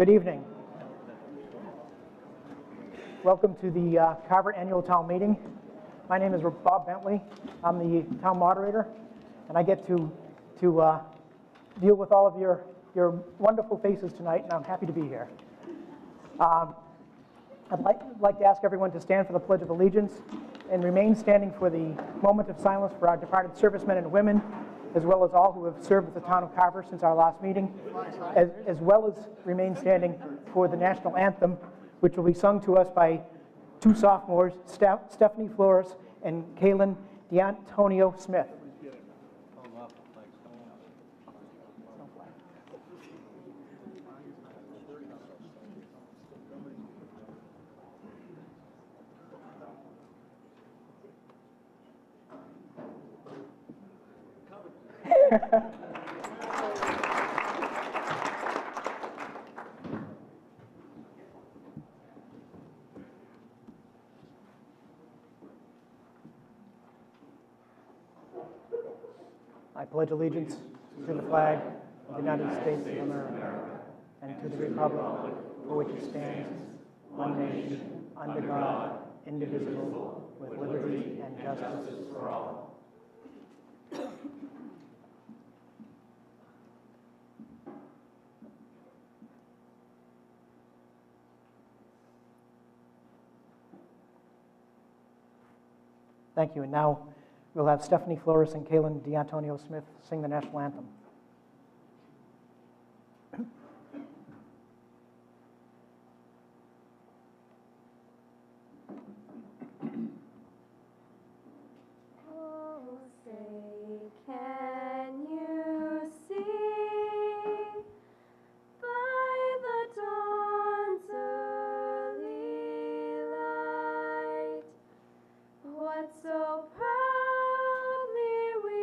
Good evening. Welcome to the Carver Annual Town Meeting. My name is Bob Bentley. I'm the town moderator, and I get to deal with all of your wonderful faces tonight, and I'm happy to be here. I'd like to ask everyone to stand for the Pledge of Allegiance and remain standing for the moment of silence for our departed servicemen and women, as well as all who have served with the town of Carver since our last meeting, as well as remain standing for the national anthem, which will be sung to us by two sophomores, Stephanie Flores and Kaylin D'Antonio Smith. I pledge allegiance to the flag of the United States of America and to the republic for which it stands, one nation, under God, indivisible, with liberty and justice for all. Thank you. And now we'll have Stephanie Flores and Kaylin D'Antonio Smith sing the national anthem. Oh, say, can you see by the dawn's early light what so proudly we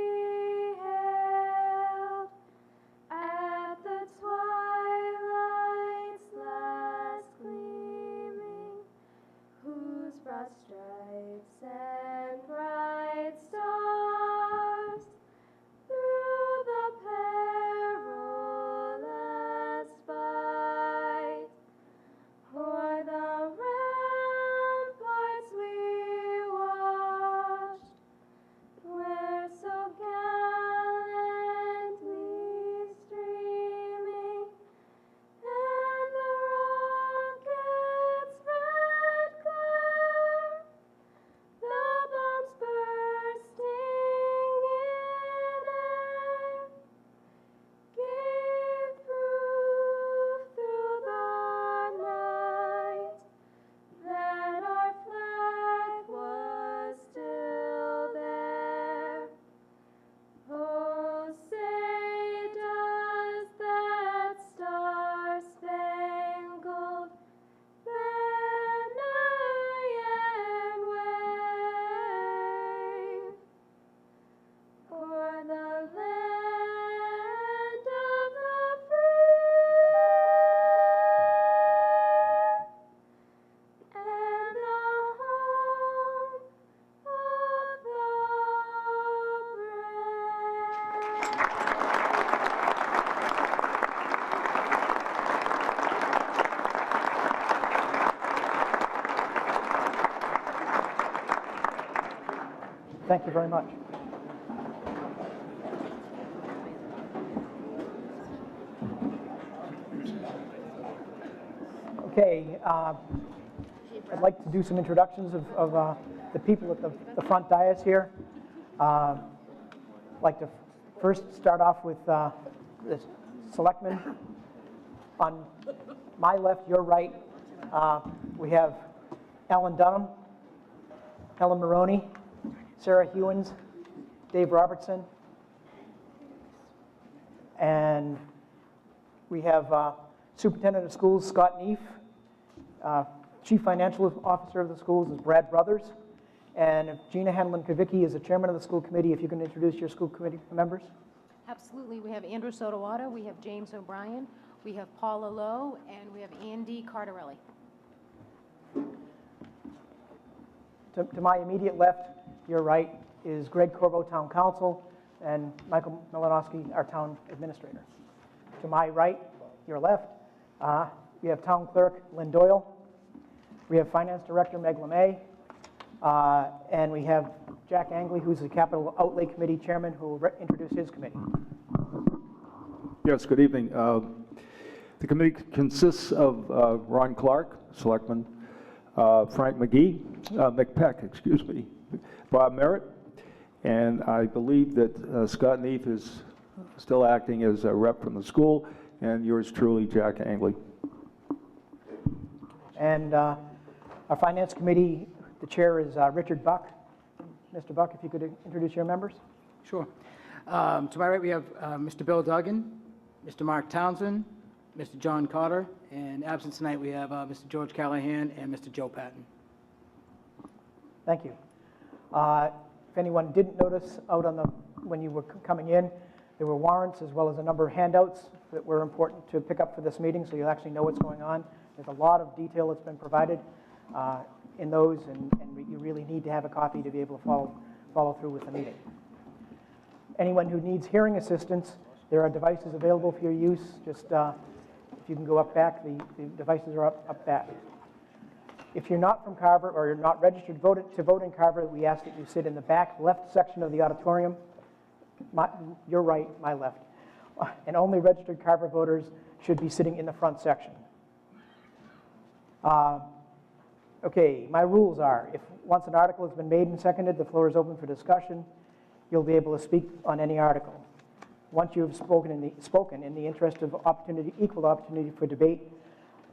hailed at the twilight's last gleaming, whose broad stripes and bright stars through the perilous fight o'er the ramparts we watched, where so gallantly streaming, and the rocket's red glare, the bombs bursting in air, gave proof through the night that our flag was still there. Oh, say does that star-spangled banner yet wave o'er the land of the free and the home of the Thank you very much. Okay, I'd like to do some introductions of the people at the front dais here. I'd like to first start off with the selectmen. On my left, your right, we have Alan Dunham, Helen Maroney, Sarah Hewins, Dave Robertson, and we have Superintendent of Schools Scott Neef. Chief Financial Officer of the schools is Brad Brothers, and Gina Hanlon-Kavicki is the chairman of the school committee. If you can introduce your school committee members. Absolutely. We have Andrew Sotowato, we have James O'Brien, we have Paula Lowe, and we have Andy Cardarelli. To my immediate left, your right, is Greg Corvo, Town Council, and Michael Milanowski, our Town Administrator. To my right, your left, we have Town Clerk Lynn Doyle. We have Finance Director Meg LeMay. And we have Jack Angley, who's the Capital Outlay Committee Chairman, who will introduce his committee. Yes, good evening. The committee consists of Ron Clark, Selectman, Frank McPeck, excuse me, Bob Merritt, and I believe that Scott Neef is still acting as a rep from the school, and yours truly, Jack Angley. And our Finance Committee, the chair is Richard Buck. Mr. Buck, if you could introduce your members. Sure. To my right, we have Mr. Bill Duggan, Mr. Mark Townsend, Mr. John Cotter, and absent tonight, we have Mr. George Callahan and Mr. Joe Patton. Thank you. If anyone didn't notice out on the, when you were coming in, there were warrants as well as a number of handouts that were important to pick up for this meeting, so you'll actually know what's going on. There's a lot of detail that's been provided in those, and you really need to have a copy to be able to follow through with the meeting. Anyone who needs hearing assistance, there are devices available for your use. Just if you can go up back, the devices are up back. If you're not from Carver or you're not registered to vote in Carver, we ask that you sit in the back left section of the auditorium. Your right, my left. And only registered Carver voters should be sitting in the front section. Okay, my rules are, if once an article has been made and seconded, the floor is open for discussion. You'll be able to speak on any article. Once you have spoken in the interest of equal opportunity for debate,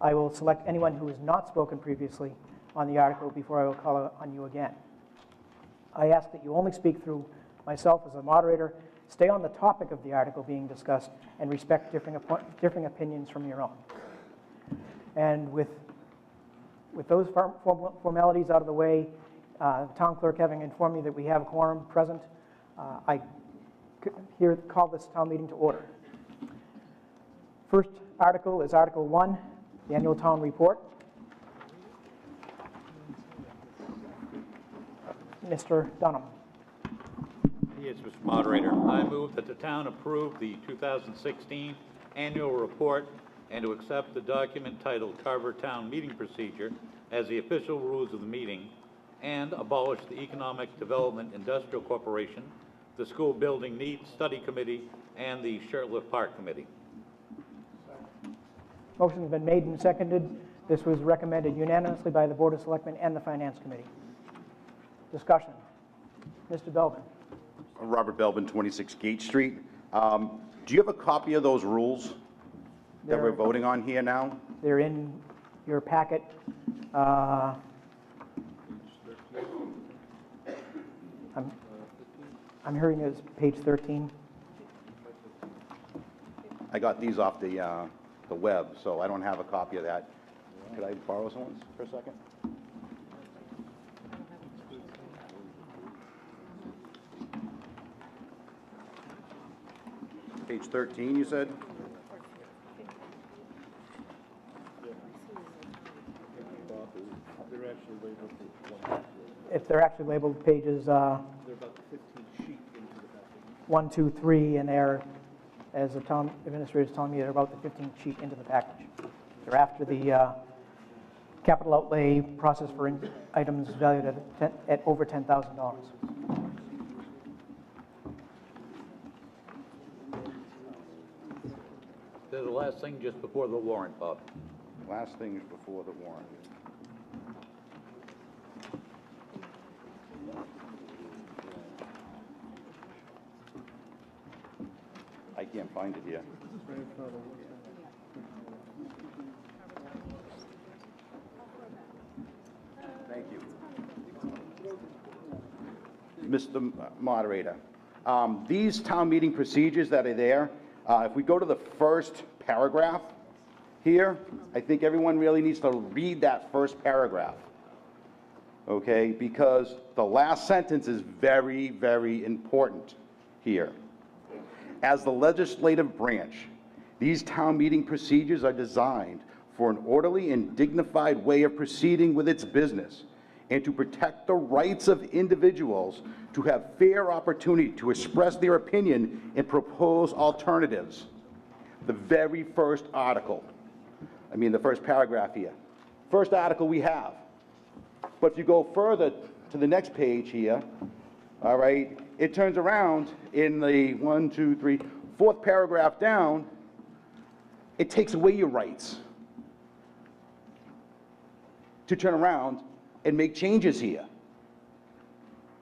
I will select anyone who has not spoken previously on the article before I will call on you again. I ask that you only speak through myself as a moderator, stay on the topic of the article being discussed, and respect differing opinions from your own. And with those formalities out of the way, the town clerk having informed me that we have a quorum present, I call this town meeting to order. First article is Article 1, the annual town report. Mr. Dunham. Yes, Mr. Moderator. I move that the town approve the 2016 annual report and to accept the document titled Carver Town Meeting Procedure as the official rules of the meeting, and abolish the Economic Development Industrial Corporation, the School Building Needs Study Committee, and the Shirtlift Park Committee. Motion has been made and seconded. This was recommended unanimously by the Board of Selectmen and the Finance Committee. Discussion. Mr. Belvin. Robert Belvin, 26 Gate Street. Do you have a copy of those rules that we're voting on here now? They're in your packet. I'm hearing it as page 13. I got these off the web, so I don't have a copy of that. Could I borrow someone's for a second? Page 13, you said? If they're actually labeled pages 1, 2, 3, and they're, as the town administrator is telling me, they're about the 15th sheet into the package. They're after the capital outlay process for items valued at over $10,000. They're the last thing just before the warrant, Bob. Last thing is before the warrant. I can't find it here. Thank you. Mr. Moderator, these town meeting procedures that are there, if we go to the first paragraph here, I think everyone really needs to read that first paragraph, okay? Because the last sentence is very, very important here. As the legislative branch, these town meeting procedures are designed for an orderly and dignified way of proceeding with its business and to protect the rights of individuals to have fair opportunity to express their opinion and propose alternatives. The very first article. I mean, the first paragraph here. First article we have. But if you go further to the next page here, all right, it turns around in the 1, 2, 3, fourth paragraph down, it takes away your rights to turn around and make changes here.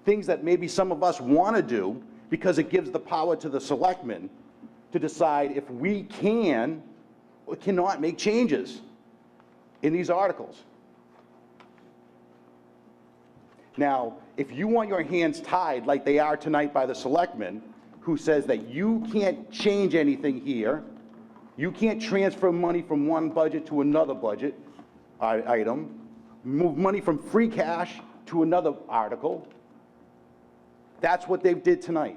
Things that maybe some of us want to do because it gives the power to the selectmen to decide if we can or cannot make changes in these articles. Now, if you want your hands tied like they are tonight by the selectmen, who says that you can't change anything here, you can't transfer money from one budget to another budget item, move money from free cash to another article, that's what they did tonight.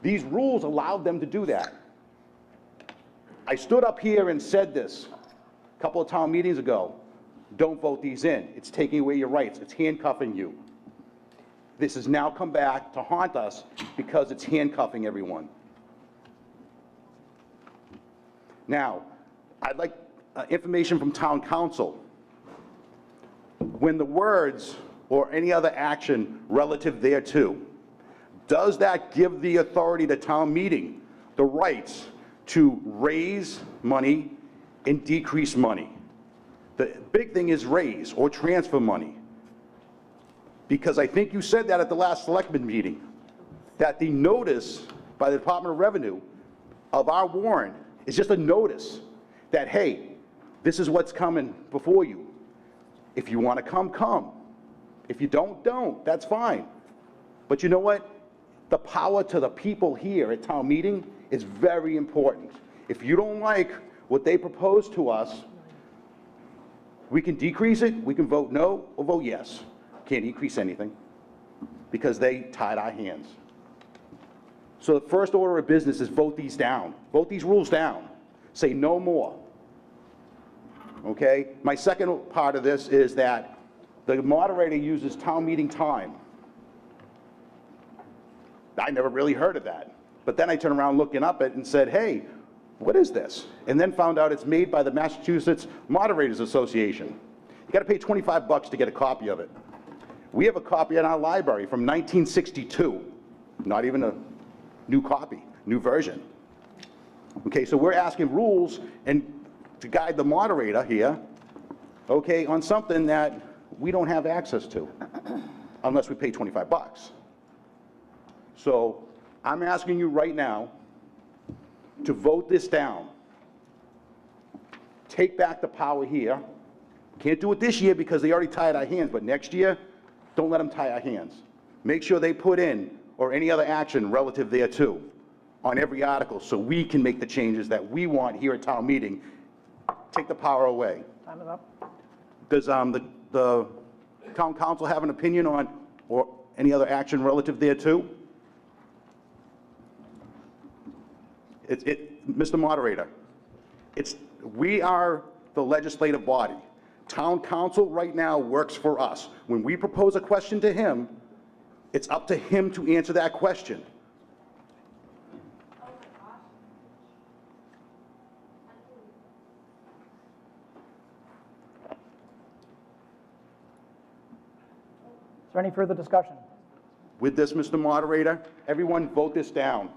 These rules allowed them to do that. I stood up here and said this a couple of town meetings ago. Don't vote these in. It's taking away your rights. It's handcuffing you. This has now come back to haunt us because it's handcuffing everyone. Now, I'd like information from town council. When the words or any other action relative thereto, does that give the authority to town meeting the rights to raise money and decrease money? The big thing is raise or transfer money. Because I think you said that at the last selectmen meeting, that the notice by the Department of Revenue of our warrant is just a notice that, hey, this is what's coming before you. If you want to come, come. If you don't, don't. That's fine. But you know what? The power to the people here at town meeting is very important. If you don't like what they propose to us, we can decrease it, we can vote no or vote yes. Can't decrease anything because they tied our hands. So the first order of business is vote these down. Vote these rules down. Say no more. Okay? My second part of this is that the moderator uses town meeting time. I never really heard of that. But then I turned around looking up it and said, hey, what is this? And then found out it's made by the Massachusetts Moderators Association. You got to pay $25 to get a copy of it. We have a copy in our library from 1962. Not even a new copy, new version. Okay, so we're asking rules and to guide the moderator here, okay, on something that we don't have access to unless we pay $25. So I'm asking you right now to vote this down. Take back the power here. Can't do it this year because they already tied our hands, but next year, don't let them tie our hands. Make sure they put in, or any other action relative thereto, on every article so we can make the changes that we want here at town meeting. Take the power away. Time is up. Does the town council have an opinion on, or any other action relative thereto? Mr. Moderator, we are the legislative body. Town council right now works for us. When we propose a question to him, it's up to him to answer that question. Is there any further discussion? With this, Mr. Moderator, everyone vote this down.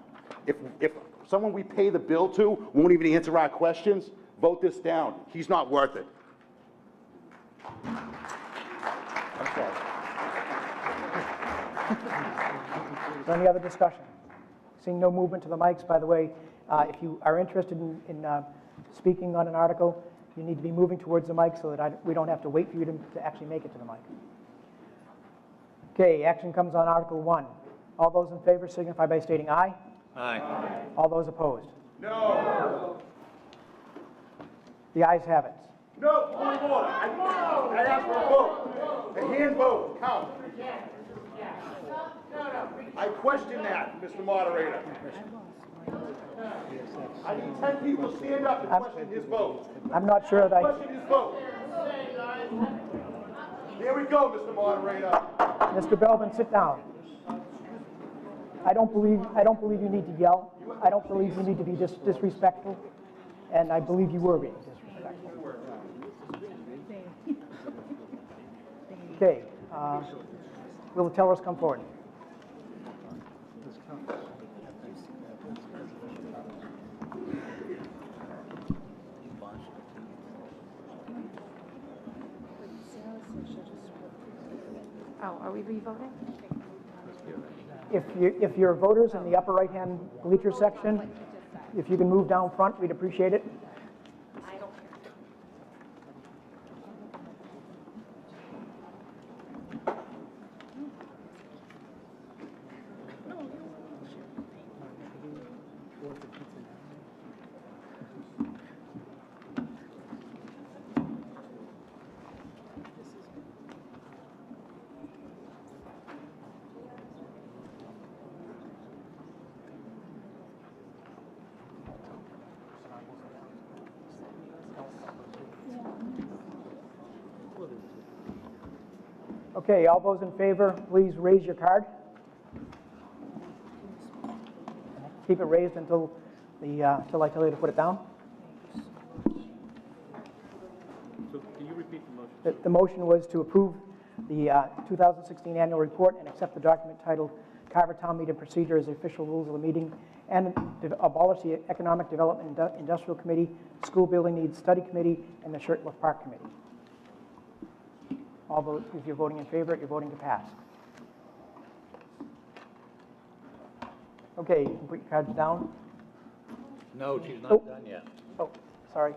If someone we pay the bill to won't even answer our questions, vote this down. He's not worth it. I'm sorry. Is there any other discussion? Seeing no movement to the mics, by the way, if you are interested in speaking on an article, you need to be moving towards the mic so that we don't have to wait for you to actually make it to the mic. Okay, action comes on Article 1. All those in favor signify by stating aye. Aye. All those opposed? No. The ayes have it. No, point of order. I asked for a vote. A hand vote, count. I question that, Mr. Moderator. I need 10 people to stand up and question his vote. I'm not sure that Question his vote. Here we go, Mr. Moderator. Mr. Belvin, sit down. I don't believe you need to yell. I don't believe you need to be disrespectful, and I believe you were being disrespectful. Okay. Will the tellers come forward? Oh, are we re-voting? If you're voters in the upper right-hand bleacher section, if you can move down front, we'd appreciate it. Okay, all those in favor, please raise your card. Keep it raised until I tell you to put it down. So can you repeat the motion? The motion was to approve the 2016 annual report and accept the document titled Carver Town Meeting Procedure as the official rules of the meeting, and abolish the Economic Development Industrial Committee, School Building Needs Study Committee, and the Shirtlift Park Committee. All vote, if you're voting in favor, you're voting to pass. Okay, you can put your cards down. No, she's Oh. not done yet. Oh, sorry.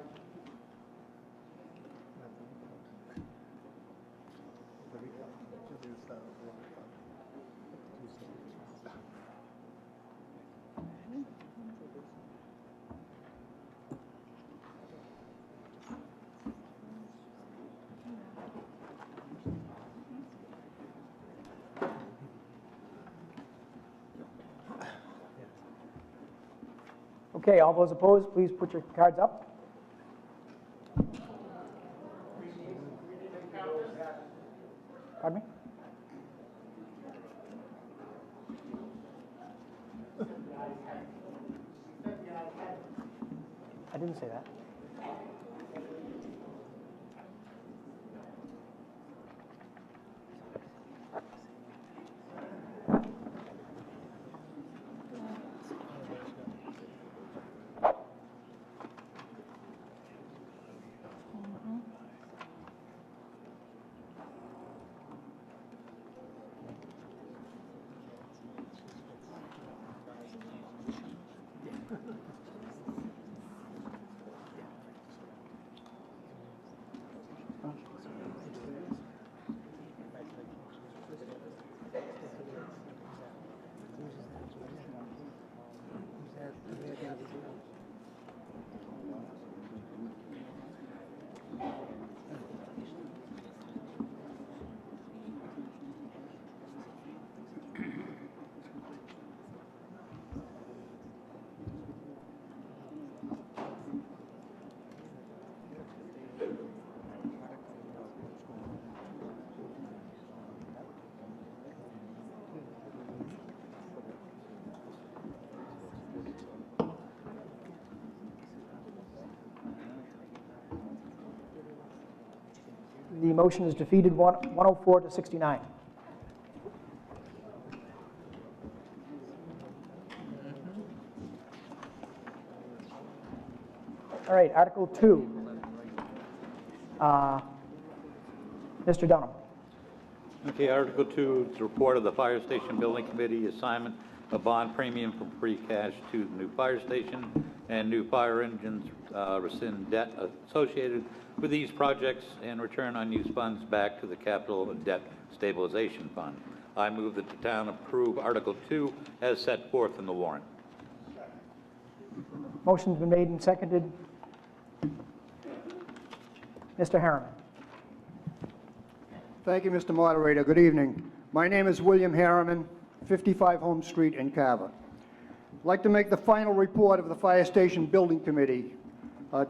Okay, all those opposed, please put your cards up. Pardon me? I didn't say that. The motion is defeated 104 to 69. All right, Article 2. Mr. Dunham. Okay, Article 2 is the report of the Fire Station Building Committee, assignment of bond premium from free cash to the new fire station and new fire engines, rescind debt associated with these projects, and return unused funds back to the capital and debt stabilization fund. I move that the town approve Article 2 as set forth in the warrant. Motion's been made and seconded. Mr. Harriman. Thank you, Mr. Moderator. Good evening. My name is William Harriman, 55 Home Street in Carver. I'd like to make the final report of the Fire Station Building Committee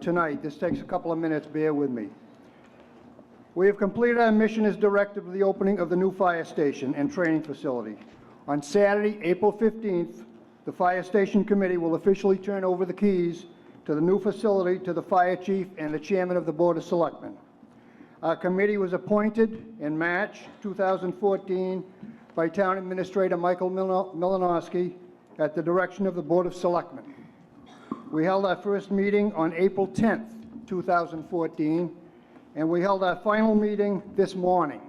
tonight. This takes a couple of minutes. Bear with me. We have completed our mission as directed with the opening of the new fire station and training facility. On Saturday, April 15th, the Fire Station Committee will officially turn over the keys to the new facility to the Fire Chief and the Chairman of the Board of Selectmen. Our committee was appointed in March 2014 by Town Administrator Michael Milanowski at the direction of the Board of Selectmen. We held our first meeting on April 10th, 2014, and we held our final meeting this morning.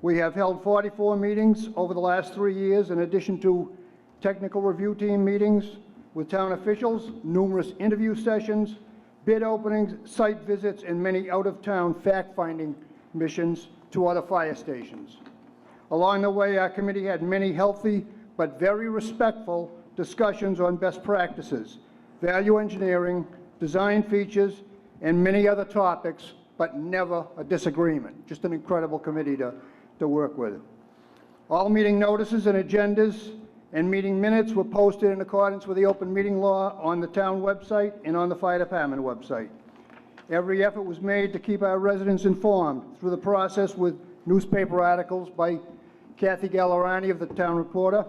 We have held 44 meetings over the last 3 years, in addition to technical review team meetings with town officials, numerous interview sessions, bid openings, site visits, and many out-of-town fact-finding missions to other fire stations. Along the way, our committee had many healthy but very respectful discussions on best practices, value engineering, design features, and many other topics, but never a disagreement. Just an incredible committee to work with. All meeting notices and agendas and meeting minutes were posted in accordance with the open meeting law on the town website and on the fire department website. Every effort was made to keep our residents informed through the process with newspaper articles by Kathy Gallerani of the Town Reporter,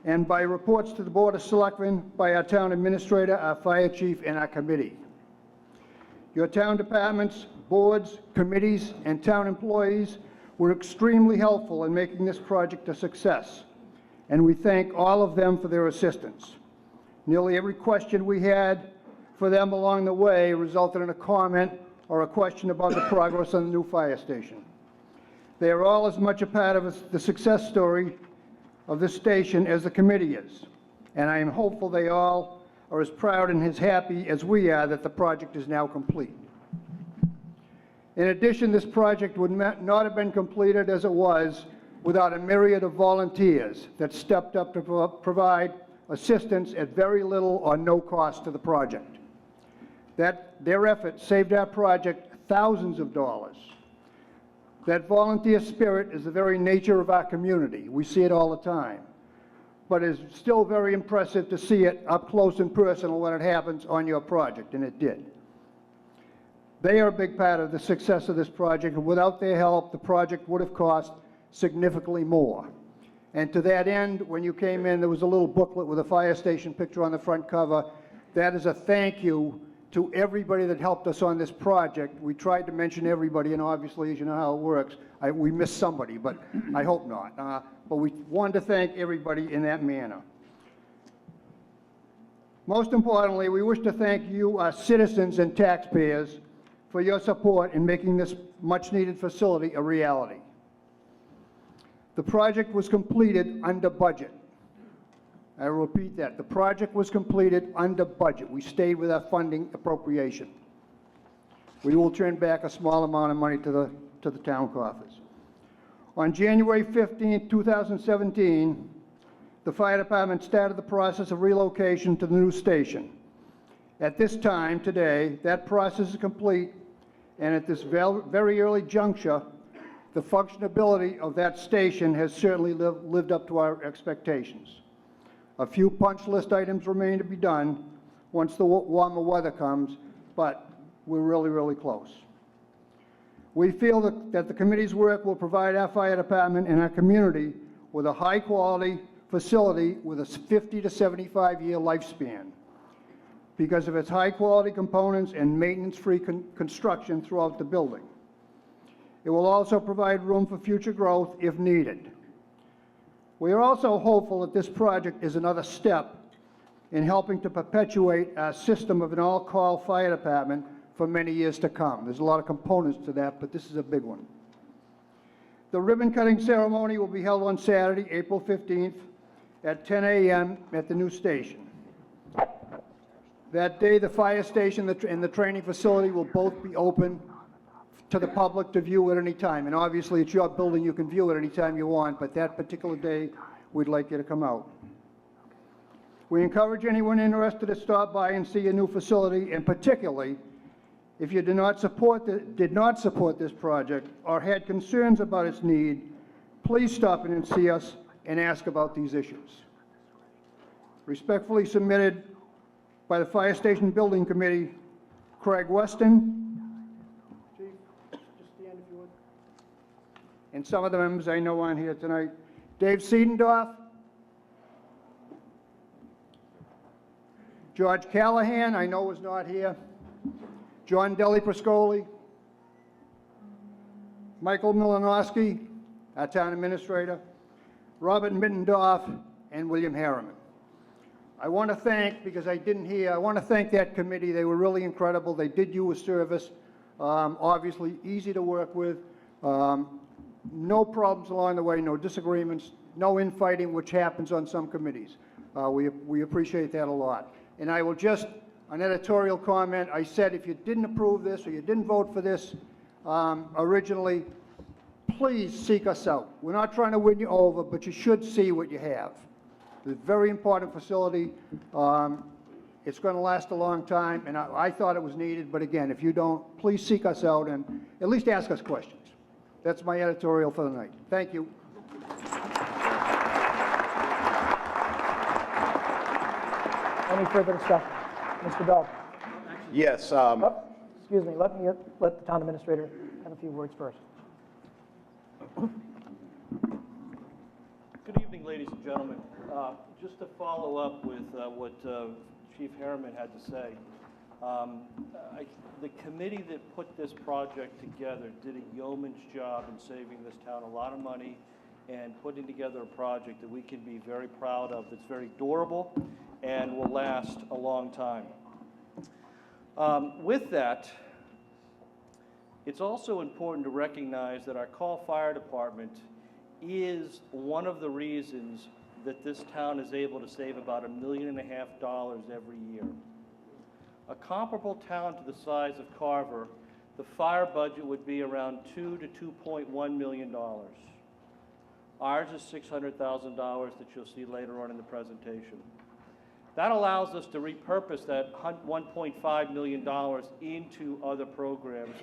and by reports to the Board of Selectmen by our town administrator, our fire chief, and our committee. Your town departments, boards, committees, and town employees were extremely helpful in making this project a success, and we thank all of them for their assistance. Nearly every question we had for them along the way resulted in a comment or a question about the progress on the new fire station. They are all as much a part of the success story of this station as the committee is, and I am hopeful they all are as proud and as happy as we are that the project is now complete. In addition, this project would not have been completed as it was without a myriad of volunteers that stepped up to provide assistance at very little or no cost to the project. Their efforts saved our project thousands of dollars. That volunteer spirit is the very nature of our community. We see it all the time. But it's still very impressive to see it up close and personal when it happens on your project, and it did. They are a big part of the success of this project, and without their help, the project would have cost significantly more. And to that end, when you came in, there was a little booklet with a fire station picture on the front cover. That is a thank you to everybody that helped us on this project. We tried to mention everybody, and obviously, as you know how it works, we missed somebody, but I hope not. But we wanted to thank everybody in that manner. Most importantly, we wish to thank you, our citizens and taxpayers, for your support in making this much-needed facility a reality. The project was completed under budget. I repeat that. The project was completed under budget. We stayed with our funding appropriation. We will turn back a small amount of money to the town coffers. On January 15, 2017, the fire department started the process of relocation to the new station. At this time, today, that process is complete, and at this very early juncture, the functionability of that station has certainly lived up to our expectations. A few punch list items remain to be done once the warmer weather comes, but we're really, really close. We feel that the committee's work will provide our fire department and our community with a high-quality facility with a 50 to 75-year lifespan because of its high-quality components and maintenance-free construction throughout the building. It will also provide room for future growth if needed. We are also hopeful that this project is another step in helping to perpetuate our system of an all-call fire department for many years to come. There's a lot of components to that, but this is a big one. The ribbon-cutting ceremony will be held on Saturday, April 15th at 10 a.m. at the new station. That day, the fire station and the training facility will both be open to the public to view at any time. And obviously, it's your building, you can view it any time you want, but that particular day, we'd like you to come out. We encourage anyone interested to stop by and see a new facility, and particularly, if you did not support this project or had concerns about its need, please stop in and see us and ask about these issues. Respectfully submitted by the Fire Station Building Committee, Craig Weston. Chief, just stand if you would. And some of the members I know on here tonight. Dave Siedendorf. George Callahan, I know is not here. John Deli Priscoli. Michael Milanowski, our town administrator, Robert Mittendorf, and William Harriman. I want to thank, because I didn't hear, I want to thank that committee. They were really incredible. They did you a service. Obviously, easy to work with. No problems along the way, no disagreements, no infighting, which happens on some committees. We appreciate that a lot. And I will just, an editorial comment, I said if you didn't approve this or you didn't vote for this originally, please seek us out. We're not trying to win you over, but you should see what you have. It's a very important facility. It's going to last a long time, and I thought it was needed, but again, if you don't, please seek us out and at least ask us questions. That's my editorial for the night. Thank you. Any further discussion? Mr. Bell? Yes, Oh, excuse me, let the town administrator have a few words first. Good evening, ladies and gentlemen. Just to follow up with what Chief Harriman had to say, the committee that put this project together did a yeoman's job in saving this town a lot of money and putting together a project that we can be very proud of, that's very durable and will last a long time. With that, it's also important to recognize that our call fire department is one of the reasons that this town is able to save about $1.5 million every year. A comparable town to the size of Carver, the fire budget would be around $2 to $2.1 million. Ours is $600,000 that you'll see later on in the presentation. That allows us to repurpose that $1.5 million into other programs,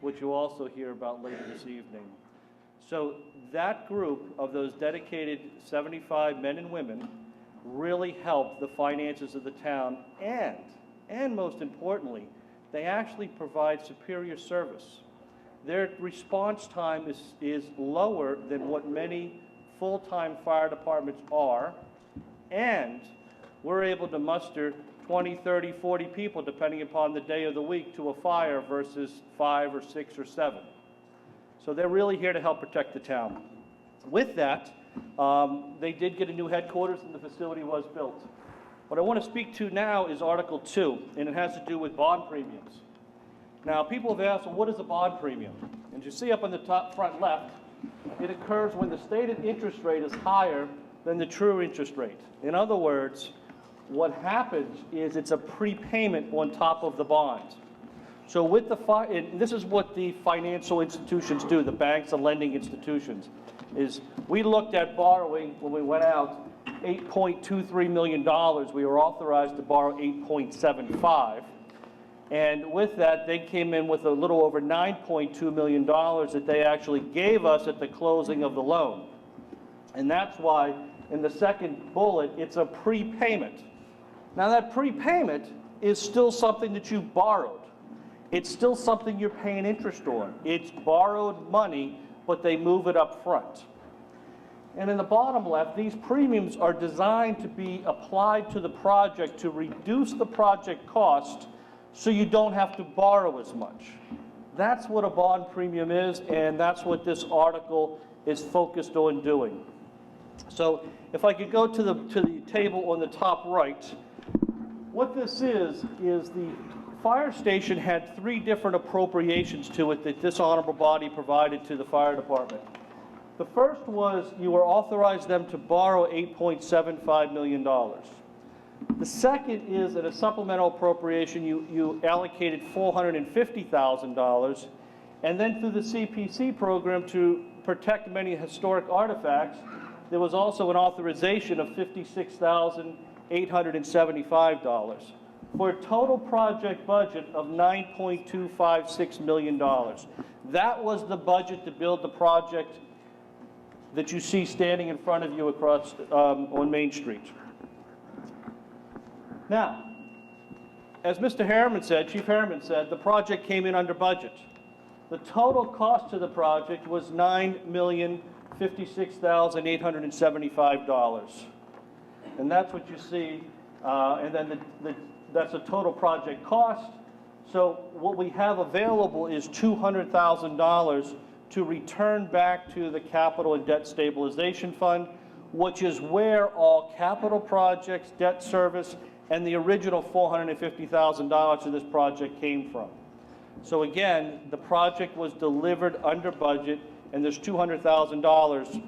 which you'll also hear about later this evening. So that group of those dedicated 75 men and women really help the finances of the town, and most importantly, they actually provide superior service. Their response time is lower than what many full-time fire departments are, and we're able to muster 20, 30, 40 people, depending upon the day of the week, to a fire versus 5 or 6 or 7. So they're really here to help protect the town. With that, they did get a new headquarters and the facility was built. What I want to speak to now is Article 2, and it has to do with bond premiums. Now, people have asked, well, what is a bond premium? And you see up on the top front left, it occurs when the stated interest rate is higher than the true interest rate. In other words, what happens is it's a prepayment on top of the bond. So with the and this is what the financial institutions do, the banks and lending institutions, is we looked at borrowing when we went out $8.23 million. We were authorized to borrow $8.75. And with that, they came in with a little over $9.2 million that they actually gave us at the closing of the loan. And that's why in the second bullet, it's a prepayment. Now that prepayment is still something that you borrowed. It's still something you're paying interest on. It's borrowed money, but they move it up front. And in the bottom left, these premiums are designed to be applied to the project to reduce the project cost so you don't have to borrow as much. That's what a bond premium is, and that's what this article is focused on doing. So if I could go to the table on the top right, what this is the fire station had 3 different appropriations to it that this honorable body provided to the fire department. The first was you were authorized them to borrow $8.75 million. The second is in a supplemental appropriation, you allocated $450,000, and then through the CPC program to protect many historic artifacts, there was also an authorization of $56,875 for a total project budget of $9.256 million. That was the budget to build the project that you see standing in front of you across on Main Street. Now, as Mr. Harriman said, Chief Harriman said, the project came in under budget. The total cost to the project was $9,056,875. And that's what you see, and then that's a total project cost. So what we have available is $200,000 to return back to the capital and debt stabilization fund, which is where all capital projects, debt service, and the original $450,000 of this project came from. So again, the project was delivered under budget, and there's $200,000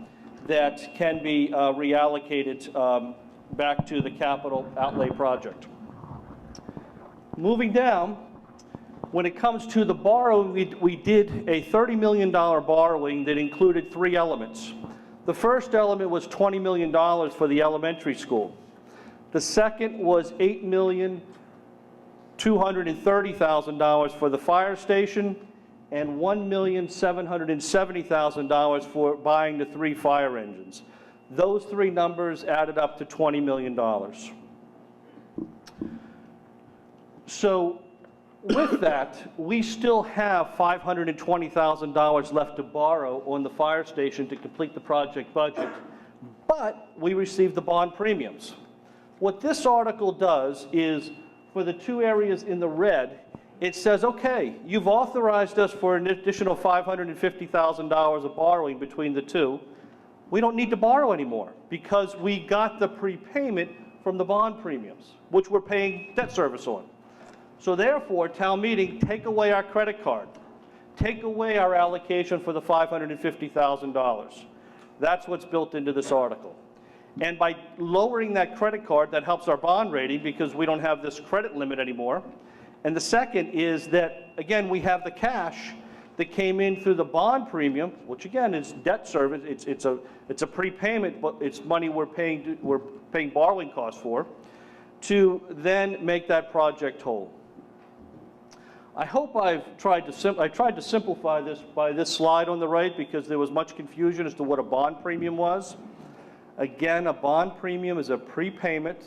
that can be reallocated back to the capital outlay project. Moving down, when it comes to the borrowing, we did a $30 million borrowing that included three elements. The first element was $20 million for the elementary school. The second was $8,230,000 for the fire station, and $1,770,000 for buying the 3 fire engines. Those three numbers added up to $20 million. So with that, we still have $520,000 left to borrow on the fire station to complete the project budget, but we received the bond premiums. What this article does is, for the two areas in the red, it says, okay, you've authorized us for an additional $550,000 of borrowing between the two. We don't need to borrow anymore because we got the prepayment from the bond premiums, which we're paying debt service on. So therefore, town meeting, take away our credit card. Take away our allocation for the $550,000. That's what's built into this article. And by lowering that credit card, that helps our bond rating because we don't have this credit limit anymore. And the second is that, again, we have the cash that came in through the bond premium, which again is debt service. It's a prepayment, but it's money we're paying borrowing costs for, to then make that project whole. I hope I tried to simplify this by this slide on the right because there was much confusion as to what a bond premium was. Again, a bond premium is a prepayment.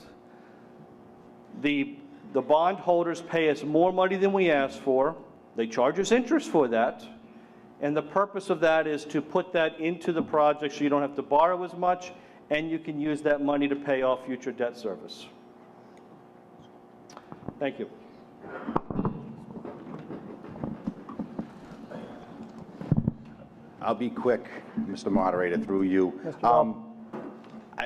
The bond holders pay us more money than we asked for. They charge us interest for that. And the purpose of that is to put that into the project so you don't have to borrow as much and you can use that money to pay off future debt service. Thank you. I'll be quick, Mr. Moderator, through you. Mr. Wall.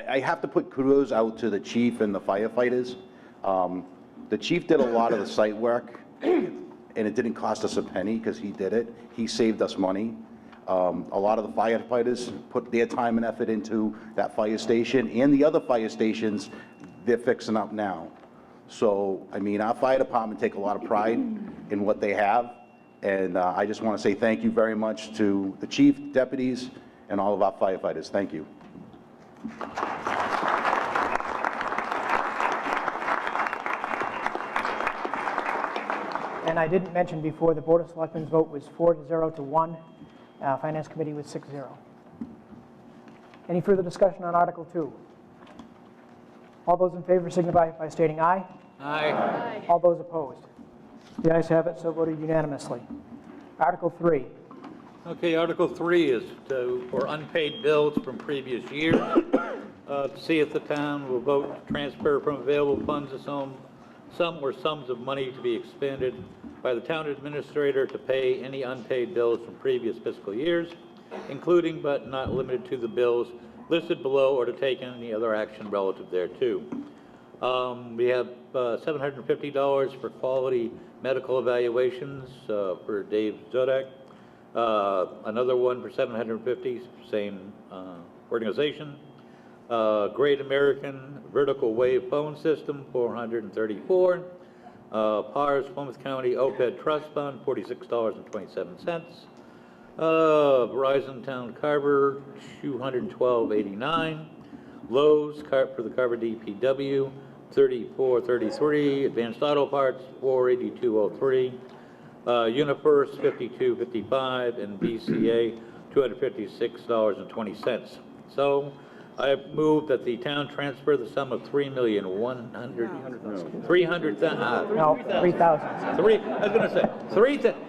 I have to put kudos out to the chief and the firefighters. The chief did a lot of the site work, and it didn't cost us a penny because he did it. He saved us money. A lot of the firefighters put their time and effort into that fire station, and the other fire stations they're fixing up now. So, I mean, our fire department take a lot of pride in what they have, and I just want to say thank you very much to the chief, deputies, and all of our firefighters. Thank you. And I didn't mention before, the Board of Selectmen's vote was 4-0 to 1. Finance Committee was 6-0. Any further discussion on Article 2? All those in favor signify by stating aye. Aye. All those opposed? The ayes have it, so voted unanimously. Article 3. Okay, Article 3 is for unpaid bills from previous years. To see if the town will vote to transfer from available funds a sum or sums of money to be expended by the town administrator to pay any unpaid bills from previous fiscal years, including but not limited to the bills listed below, or to take any other action relative thereto. We have $750 for quality medical evaluations for Dave Zodak. Another one for $750, same organization. Great American Vertical Wave Phone System, $434. PARS Plymouth County OPED Trust Fund, $46.27. Verizon Town Carver, $212.89. Lowe's for the Carver DPW, $34.33. Advanced Auto Parts, $482.03. UniFirst, $52.55, and BCA, $256.20. So I move that the town transfer the sum of $3,300,000. No, 3,000. I was going to say,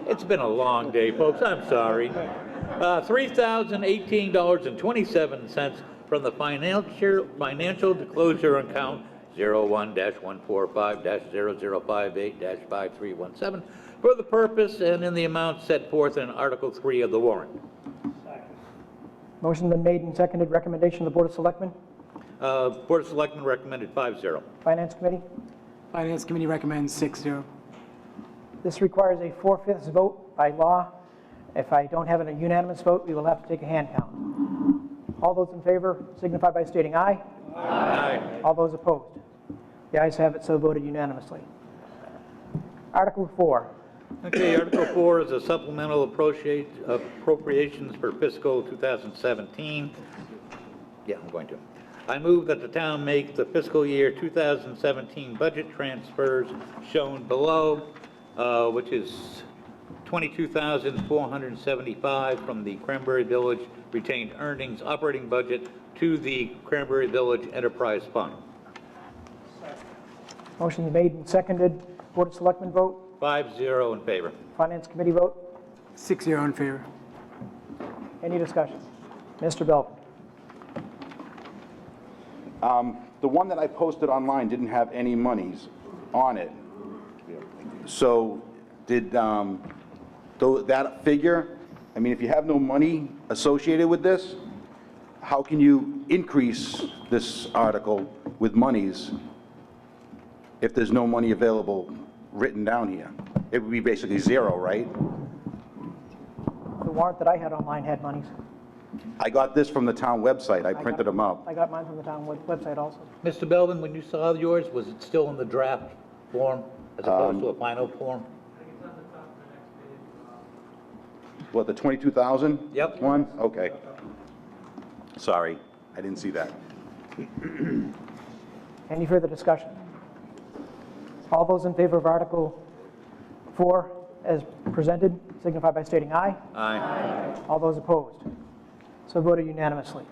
it's been a long day, folks, I'm sorry. $3,018.27 from the financial disclosure account 01-145-0058-5317 for the purpose and in the amount set forth in Article 3 of the warrant. Motion been made and seconded. Recommendation of the Board of Selectmen. Board of Selectmen recommended 5-0. Finance Committee. Finance Committee recommends 6-0. This requires a 4/5 vote by law. If I don't have a unanimous vote, we will have to take a hand count. All those in favor signify by stating aye. Aye. All those opposed? The ayes have it, so voted unanimously. Article 4. Okay, Article 4 is a supplemental appropriations for fiscal 2017. Yeah, I'm going to. I move that the town make the fiscal year 2017 budget transfers shown below, which is $22,475 from the Cranberry Village retained earnings operating budget to the Cranberry Village Enterprise Fund. Motion made and seconded. Board of Selectmen vote. 5-0 in favor. Finance Committee vote. 6-0 in favor. Any discussion? Mr. Belvin. The one that I posted online didn't have any monies on it. So did, that figure, I mean, if you have no money associated with this, how can you increase this article with monies if there's no money available written down here? It would be basically zero, right? The warrant that I had online had monies. I got this from the town website. I printed them up. I got mine from the town website also. Mr. Belvin, when you saw yours, was it still in the draft form as opposed to a final form? What, the 22,000? Yep. One? Okay. Sorry, I didn't see that. Any further discussion? All those in favor of Article 4 as presented signify by stating aye. Aye. All those opposed? So voted unanimously.